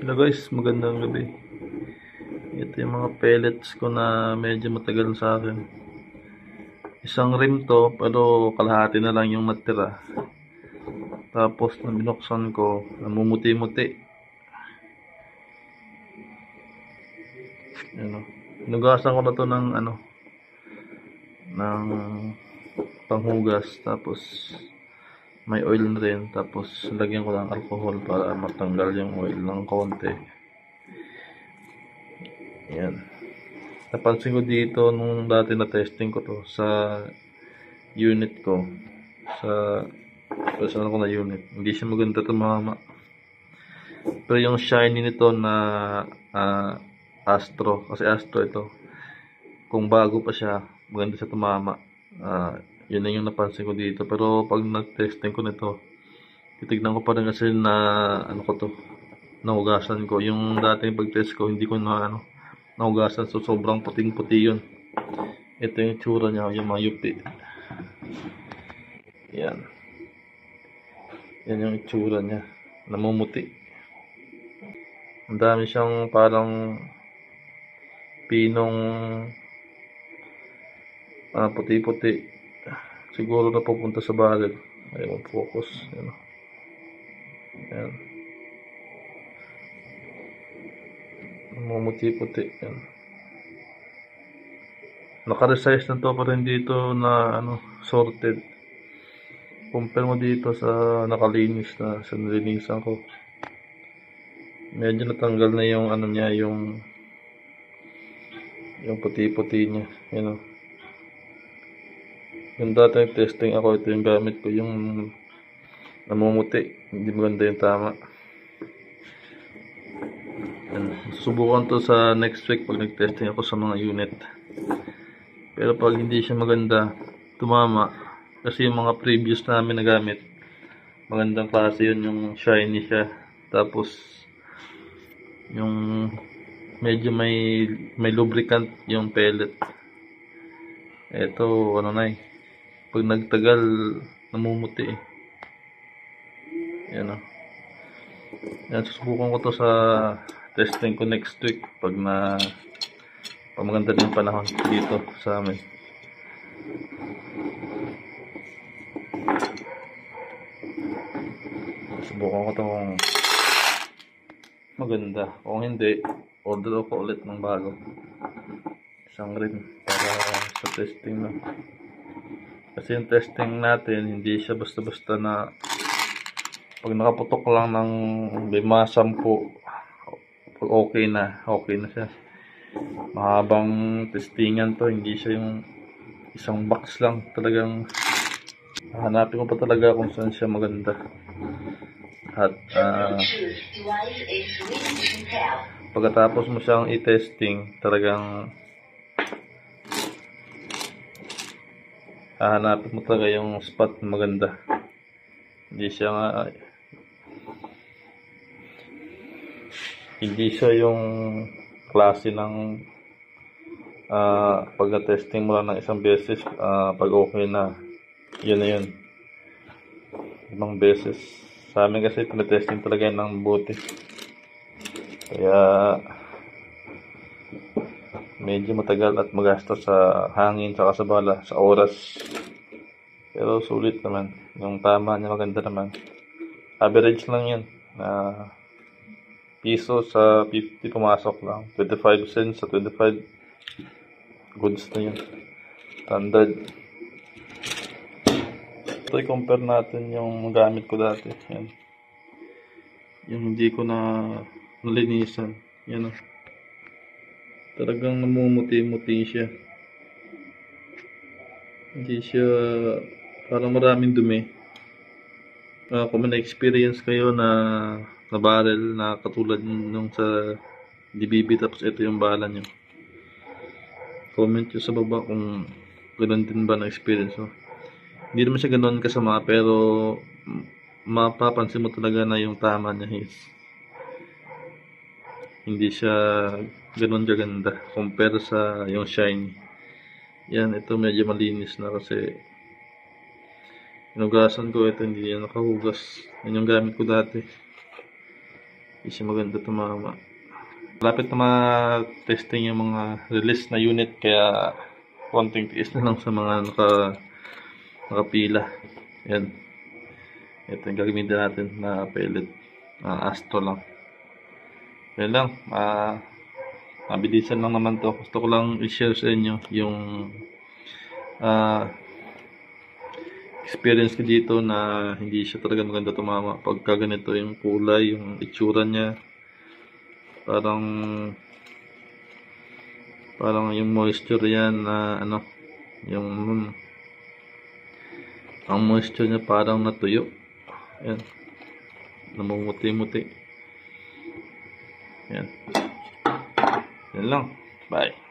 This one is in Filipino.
Hello guys, magandang gabi. Ito yung mga pellets ko na medyo matagal sa akin. Isang rim to, pero kalahati na lang yung natira. Tapos nang binuksan ko, namumuti-muti. Ano, hinugasan ko na to ng ng panghugas. Tapos may oil na rin. Tapos lagyan ko ng alcohol para matanggal yung oil ng konti. Yan. Napansin ko dito nung dati na testing ko to sa unit ko. Sa personal ko na unit. Hindi siya maganda tumama. Pero yung shiny nito na Astro. Kasi Astro ito. Kung bago pa siya, maganda siya tumama. Yun na yung napansin ko dito. Pero pag nag-testing ko nito, titignan ko pa rin kasi na nahugasan ko. Yung dating pag-test ko, hindi ko nahugasan. So sobrang puting-puti yun. Ito yung tsura niya, yung mga yupi. Yan. Yan yung itsura niya. Namumuti. Ang dami siyang parang pinong puti-puti. Siguro na pupunta sa barrel. Ayaw focus. Yan. Yan. Namumuti-puti. Yan. Naka-resize na to pa rin dito na sorted. Compare mo dito sa nakalinis na sa nilinisan ko. Medyo natanggal na yung niya, yung puti-puti niya. Yan o. Yung dati testing ako, ito yung gamit ko, yung namumuti. Hindi maganda yung tama. Yan. Subukan to sa next week pag nag-testing ako sa mga unit. Pero pag hindi siya maganda, tumama. Kasi yung mga previous namin na gamit, magandang klase yun, yung shiny siya. Tapos, yung medyo may lubricant yung pellet. Ito, pag nagtagal, namumuti eh. Yan o. Yan, susubukan ko to sa testing ko next week pag maganda din panahon dito sa amin. Subukan ko to kung maganda. Kung hindi, order ako ulit ng bago. Isang rim para sa testing na. Kasi yung testing natin, hindi siya basta-basta na pag nakaputok lang ng 5-10, pag okay na siya. Mahabang testingan to, hindi siya yung isang box lang. Talagang hanapin ko pa talaga kung saan siya maganda. At pagkatapos mo siyang i-testing, talagang hahanapin mo talaga yung spot na maganda. Hindi siya yung klase ng pag na-testing mo lang ng isang beses, pag okay na, yun na yun. Ibang beses. Sa amin kasi tinetesting talaga yun ng buti. Kaya medyo matagal at magastos sa hangin, saka sa bala, sa oras. Pero sulit naman. Yung tama niya maganda naman. Average lang yun. Piso sa 50 pumasok lang. 25 cents sa 25. Goods na yun. Standard. Ito i-compare natin yung gamit ko dati. Yan. Yung hindi ko na nalinisan. Yan o. Talagang namumuti-muti siya. Hindi siya parang maraming dumi. Kung may na-experience kayo na barrel na katulad nung sa DBB, tapos ito yung bala nyo, comment nyo sa baba kung ganoon din ba na experience mo. Hindi naman siya ganoon kasama, pero mapapansin mo talaga na yung tama niya is hindi siya ganoon kaganda compare sa yung shiny. Yan, ito medyo malinis na kasi hinugasan ko. Ito hindi yan nakahugas. Yan yung gamit ko dati. Hindi siya maganda tumama. Malapit na ma-testing yung mga release na unit, kaya konting tiis na lang sa mga nakapila. Yan. Ito yung gagamitin natin na pellet. Astro lang. Yan lang. Mabilisan lang naman to. Gusto ko lang i-share sa inyo yung experience ko dito na hindi siya talaga maganda tumama. Pagka ganito yung kulay, yung itsura niya, parang yung moisture yan na yung ang moisture niya parang natuyo. Yan. Namumuti-muti. Yan. Yan lang. Bye.